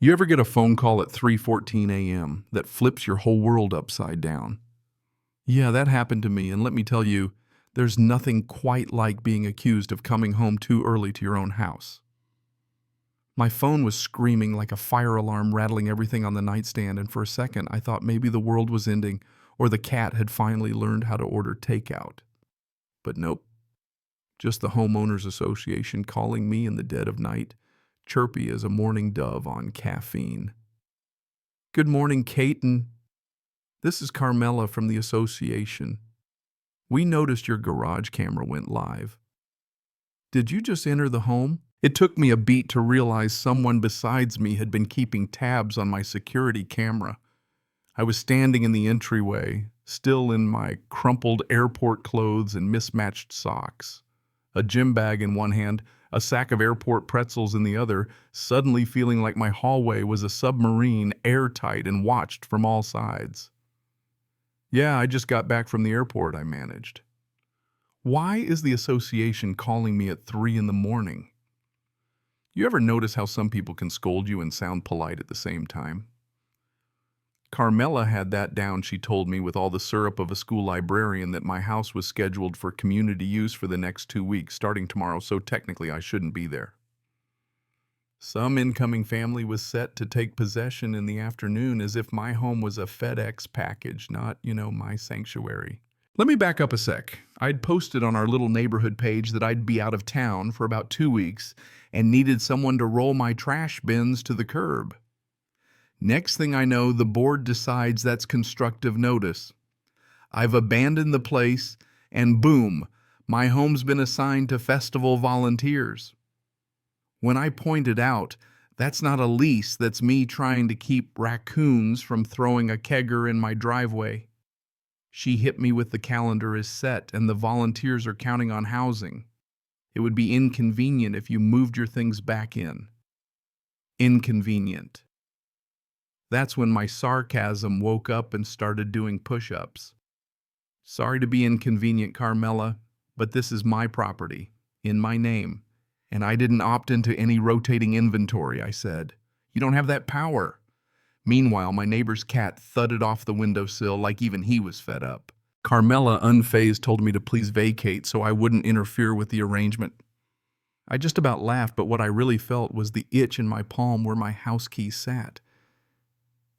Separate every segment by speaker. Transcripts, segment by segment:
Speaker 1: You ever get a phone call at 3:14 a.m. that flips your whole world upside down? Yeah, that happened to me, and let me tell you, there's nothing quite like being accused of coming home too early to your own house. My phone was screaming like a fire alarm, rattling everything on the nightstand, and for a second I thought maybe the world was ending or the cat had finally learned how to order takeout. But nope, just the homeowners association calling me in the dead of night, chirpy as a morning dove on caffeine. Good morning, Kate, and this is Carmela from the association. We noticed your garage camera went live. Did you just enter the home? It took me a beat to realize someone besides me had been keeping tabs on my security camera. I was standing in the entryway, still in my crumpled airport clothes and mismatched socks. A gym bag in one hand, a sack of airport pretzels in the other, suddenly feeling like my hallway was a submarine, airtight and watched from all sides. Yeah, I just got back from the airport, I managed. Why is the association calling me at 3 in the morning? You ever notice how some people can scold you and sound polite at the same time? Carmela had that down, she told me, with all the syrup of a school librarian, that my house was scheduled for community use for the next 2 weeks, starting tomorrow, so technically I shouldn't be there. Some incoming family was set to take possession in the afternoon as if my home was a FedEx package, not, my sanctuary. Let me back up a sec. I'd posted on our little neighborhood page that I'd be out of town for about 2 weeks and needed someone to roll my trash bins to the curb. Next thing I know, the board decides that's constructive notice. I've abandoned the place, and boom, my home's been assigned to festival volunteers. When I pointed out, that's not a lease, that's me trying to keep raccoons from throwing a kegger in my driveway. She hit me with the calendar is set, and the volunteers are counting on housing. It would be inconvenient if you moved your things back in. Inconvenient. That's when my sarcasm woke up and started doing push-ups. Sorry to be inconvenient, Carmela, but this is my property, in my name, and I didn't opt into any rotating inventory, I said. You don't have that power. Meanwhile, my neighbor's cat thudded off the windowsill like even he was fed up. Carmela, unfazed, told me to please vacate so I wouldn't interfere with the arrangement. I just about laughed, but what I really felt was the itch in my palm where my house key sat.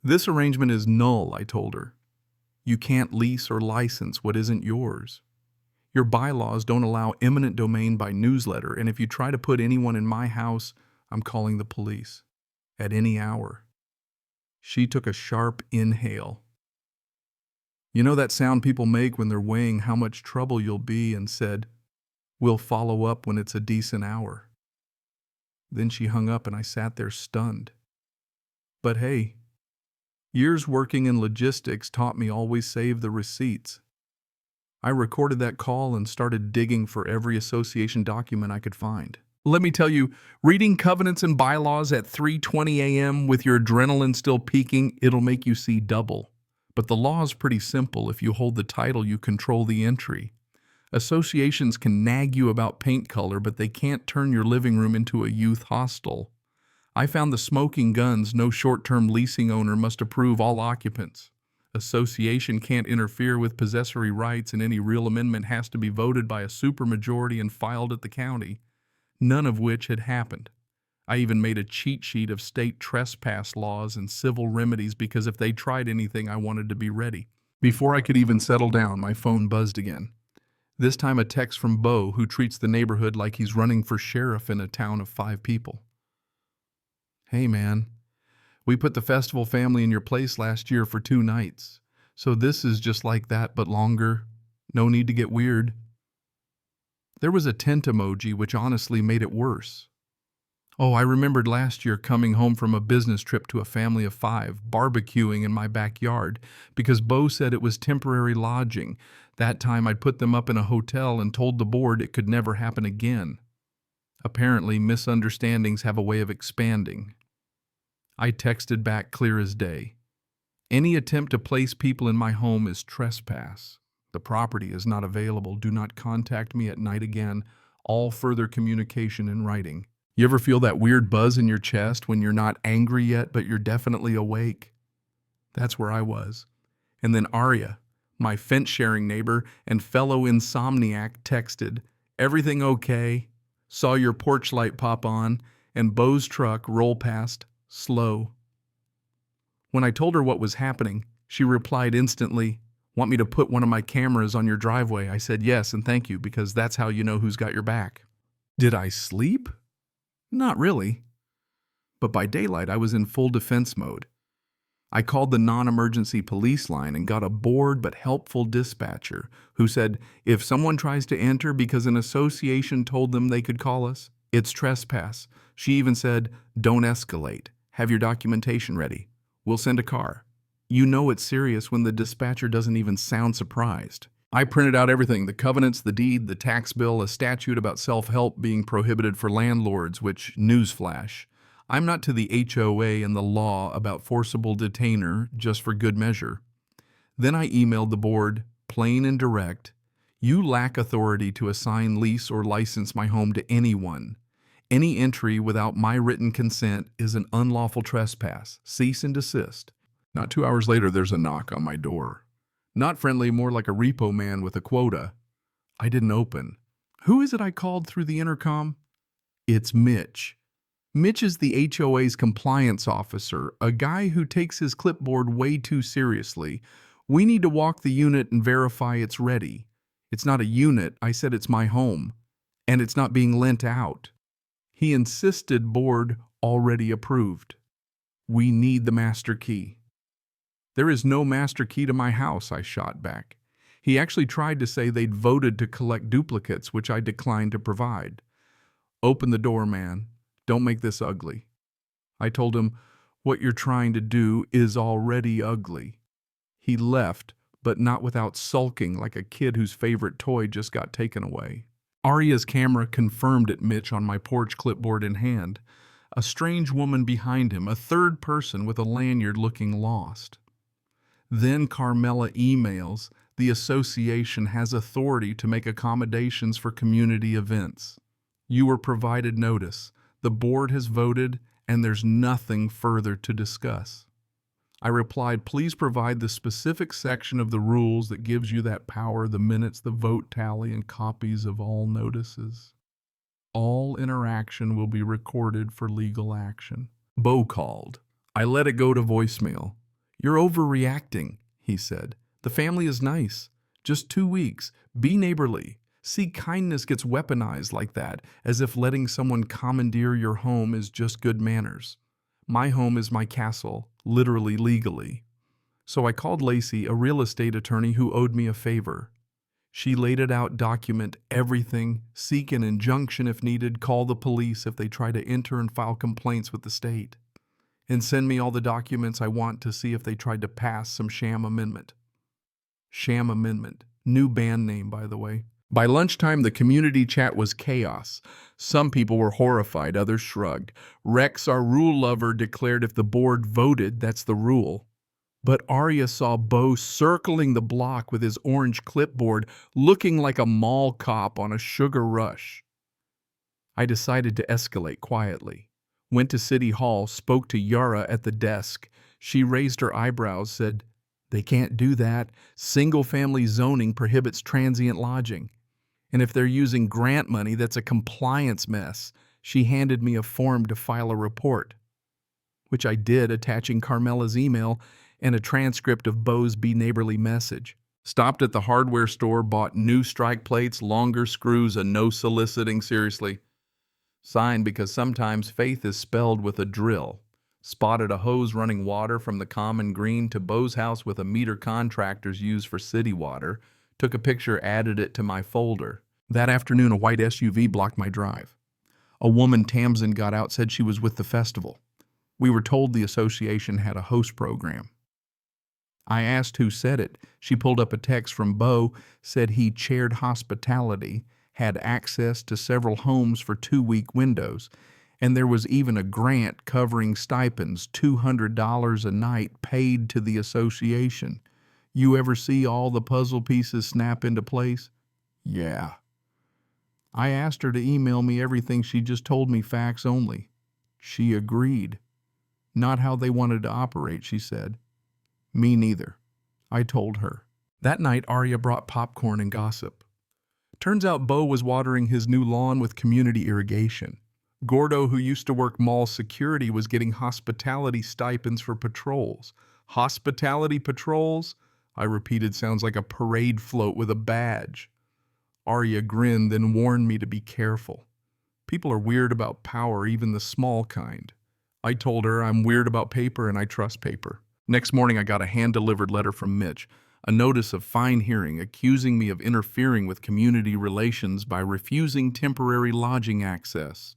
Speaker 1: This arrangement is null, I told her. You can't lease or license what isn't yours. Your bylaws don't allow eminent domain by newsletter, and if you try to put anyone in my house, I'm calling the police. At any hour. She took a sharp inhale. You know that sound people make when they're weighing how much trouble you'll be, and said, "We'll follow up when it's a decent hour." Then she hung up and I sat there stunned. But hey, years working in logistics taught me always save the receipts. I recorded that call and started digging for every association document I could find. Let me tell you, reading covenants and bylaws at 3:20 a.m. with your adrenaline still peaking, it'll make you see double. But the law is pretty simple. If you hold the title, you control the entry. Associations can nag you about paint color, but they can't turn your living room into a youth hostel. I found the smoking guns. No short-term leasing owner must approve all occupants. Association can't interfere with possessory rights, and any real amendment has to be voted by a supermajority and filed at the county, none of which had happened. I even made a cheat sheet of state trespass laws and civil remedies because if they tried anything, I wanted to be ready. Before I could even settle down, my phone buzzed again. This time a text from Bo, who treats the neighborhood like he's running for sheriff in a town of 5 people. Hey man, we put the festival family in your place last year for 2 nights. So this is just like that, but longer. No need to get weird. There was a tent emoji, which honestly made it worse. Oh, I remembered last year coming home from a business trip to a family of 5, barbecuing in my backyard, because Bo said it was temporary lodging. That time I'd put them up in a hotel and told the board it could never happen again. Apparently, misunderstandings have a way of expanding. I texted back clear as day. Any attempt to place people in my home is trespass. The property is not available. Do not contact me at night again. All further communication in writing. You ever feel that weird buzz in your chest when you're not angry yet, but you're definitely awake? That's where I was. And then Arya, my fence-sharing neighbor and fellow insomniac, texted, "Everything okay? Saw your porch light pop on, and Bo's truck roll past, slow." When I told her what was happening, she replied instantly, "Want me to put one of my cameras on your driveway?" I said yes and thank you, because that's how you know who's got your back. Did I sleep? Not really. But by daylight, I was in full defense mode. I called the non-emergency police line and got a bored but helpful dispatcher who said, if someone tries to enter because an association told them they could call us, it's trespass. She even said, don't escalate. Have your documentation ready. We'll send a car. You know it's serious when the dispatcher doesn't even sound surprised. I printed out everything, the covenants, the deed, the tax bill, a statute about self-help being prohibited for landlords, which, newsflash, I'm not to the HOA and the law about forcible detainer just for good measure. Then I emailed the board, plain and direct, you lack authority to assign, lease, or license my home to anyone. Any entry without my written consent is an unlawful trespass. Cease and desist. Not 2 hours later, there's a knock on my door. Not friendly, more like a repo man with a quota. I didn't open. Who is it I called through the intercom? It's Mitch. Mitch is the HOA's compliance officer, a guy who takes his clipboard way too seriously. We need to walk the unit and verify it's ready. It's not a unit, I said it's my home. And it's not being lent out. He insisted board already approved. We need the master key. There is no master key to my house, I shot back. He actually tried to say they'd voted to collect duplicates, which I declined to provide. Open the door, man. Don't make this ugly. I told him, what you're trying to do is already ugly. He left, but not without sulking like a kid whose favorite toy just got taken away. Arya's camera confirmed it, Mitch on my porch, clipboard in hand. A strange woman behind him, a third person with a lanyard looking lost. Then Carmela emails, the association has authority to make accommodations for community events. You were provided notice. The board has voted, and there's nothing further to discuss. I replied, please provide the specific section of the rules that gives you that power, the minutes, the vote tally, and copies of all notices. All interaction will be recorded for legal action. Bo called. I let it go to voicemail. You're overreacting, he said. The family is nice. Just 2 weeks. Be neighborly. See, kindness gets weaponized like that, as if letting someone commandeer your home is just good manners. My home is my castle, literally, legally. So I called Lacey, a real estate attorney who owed me a favor. She laid it out, document everything, seek an injunction if needed, call the police if they try to enter and file complaints with the state, and send me all the documents I want to see if they tried to pass some sham amendment. Sham amendment. New band name, by the way. By lunchtime, the community chat was chaos. Some people were horrified, others shrugged. Rex, our rule lover, declared if the board voted, that's the rule. But Arya saw Bo circling the block with his orange clipboard, looking like a mall cop on a sugar rush. I decided to escalate quietly. Went to City Hall, spoke to Yara at the desk. She raised her eyebrows, said, they can't do that. Single-family zoning prohibits transient lodging. And if they're using grant money, that's a compliance mess. She handed me a form to file a report, which I did, attaching Carmela's email and a transcript of Bo's Be Neighborly message. Stopped at the hardware store, bought new strike plates, longer screws, a no soliciting, seriously. Signed because sometimes faith is spelled with a drill. Spotted a hose running water from the common green to Bo's house with a meter contractors use for city water. Took a picture, added it to my folder. That afternoon, a white SUV blocked my drive. A woman Tamsin got out, said she was with the festival. We were told the association had a host program. I asked who said it. She pulled up a text from Bo, said he chaired hospitality, had access to several homes for 2-week windows, and there was even a grant covering stipends, $200 a night paid to the association. You ever see all the puzzle pieces snap into place? Yeah. I asked her to email me everything. She just told me fax only. She agreed. Not how they wanted to operate, she said. Me neither, I told her. That night, Arya brought popcorn and gossip. Turns out Bo was watering his new lawn with community irrigation. Gordo, who used to work mall security, was getting hospitality stipends for patrols. Hospitality patrols? I repeated, sounds like a parade float with a badge. Arya grinned, then warned me to be careful. People are weird about power, even the small kind. I told her I'm weird about paper and I trust paper. Next morning, I got a hand-delivered letter from Mitch, a notice of fine hearing accusing me of interfering with community relations by refusing temporary lodging access.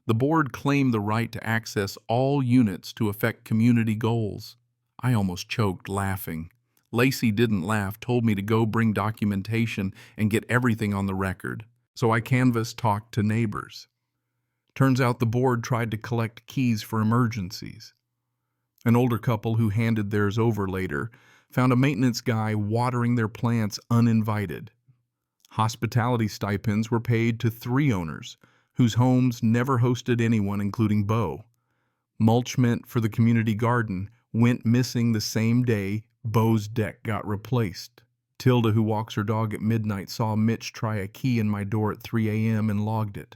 Speaker 1: The board claimed the right to access all units to affect community goals. I almost choked laughing. Lacey didn't laugh, told me to go bring documentation and get everything on the record. So I canvassed, talked to neighbors. Turns out the board tried to collect keys for emergencies. An older couple who handed theirs over later found a maintenance guy watering their plants uninvited. Hospitality stipends were paid to 3 owners whose homes never hosted anyone, including Bo. Mulch meant for the community garden went missing the same day Bo's deck got replaced. Tilda, who walks her dog at midnight, saw Mitch try a key in my door at 3 a.m. and logged it.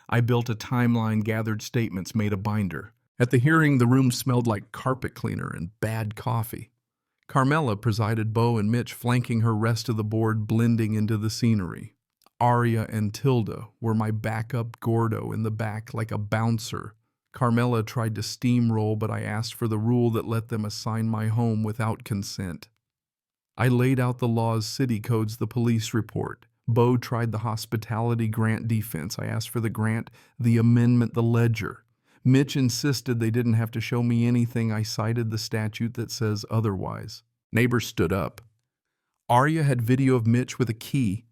Speaker 1: I built a timeline, gathered statements, made a binder. At the hearing, the room smelled like carpet cleaner and bad coffee. Carmela presided, Bo and Mitch flanking her, rest of the board blending into the scenery. Arya and Tilda were my backup, Gordo in the back like a bouncer. Carmela tried to steamroll, but I asked for the rule that let them assign my home without consent. I laid out the laws, city codes, the police report. Bo tried the hospitality grant defense. I asked for the grant, the amendment, the ledger. Mitch insisted they didn't have to show me anything. I cited the statute that says otherwise. Neighbors stood up. Arya had video of Mitch with a key.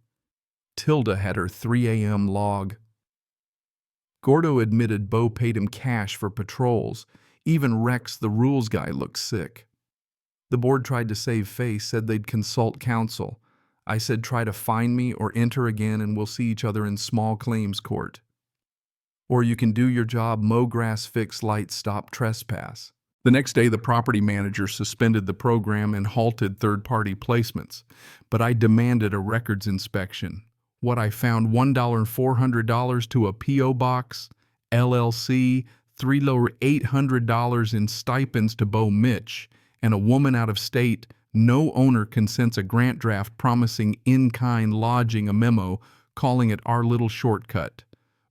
Speaker 1: Tilda had her 3 a.m. log. Gordo admitted Bo paid him cash for patrols. Even Rex, the rules guy, looked sick. The board tried to save face, said they'd consult counsel. I said try to find me or enter again and we'll see each other in small claims court. Or you can do your job, mow grass, fix lights, stop trespass. The next day, the property manager suspended the program and halted third-party placements. But I demanded a records inspection. What I found, $1 and $400 to a P.O. box, LLC, $800 in stipends to Bo Mitch, and a woman out of state. No owner consents a grant draft promising in-kind lodging, a memo calling it our little shortcut.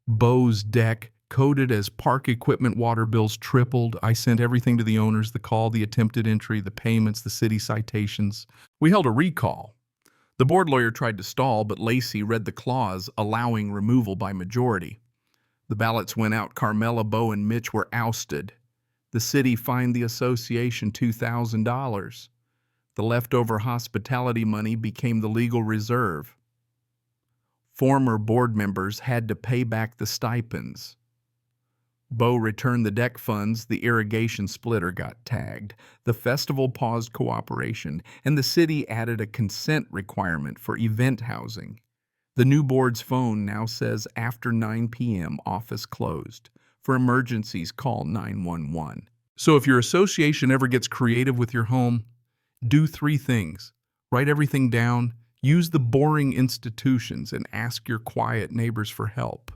Speaker 1: Bo's deck, coded as park equipment, water bills tripled. I sent everything to the owners, the call, the attempted entry, the payments, the city citations. We held a recall. The board lawyer tried to stall, but Lacey read the clause allowing removal by majority. The ballots went out. Carmela, Bo, and Mitch were ousted. The city fined the association $2,000. The leftover hospitality money became the legal reserve. Former board members had to pay back the stipends. Bo returned the deck funds, the irrigation splitter got tagged, the festival paused cooperation, and the city added a consent requirement for event housing. The new board's phone now says after 9 p.m. office closed. For emergencies, call 911. So if your association ever gets creative with your home, do 3 things. Write everything down, use the boring institutions, and ask your quiet neighbors for help.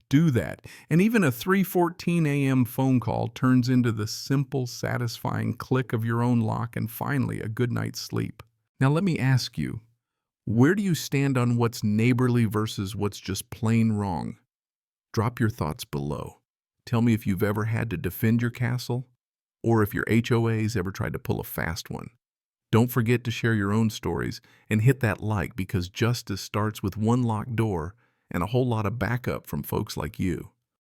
Speaker 1: Do that, and even a 3:14 a.m. phone call turns into the simple, satisfying click of your own lock and finally a good night's sleep. Now let me ask you, where do you stand on what's neighborly versus what's just plain wrong? Drop your thoughts below. Tell me if you've ever had to defend your castle, or if your HOA's ever tried to pull a fast one. Don't forget to share your own stories and hit that like, because justice starts with one locked door and a whole lot of backup from folks like you.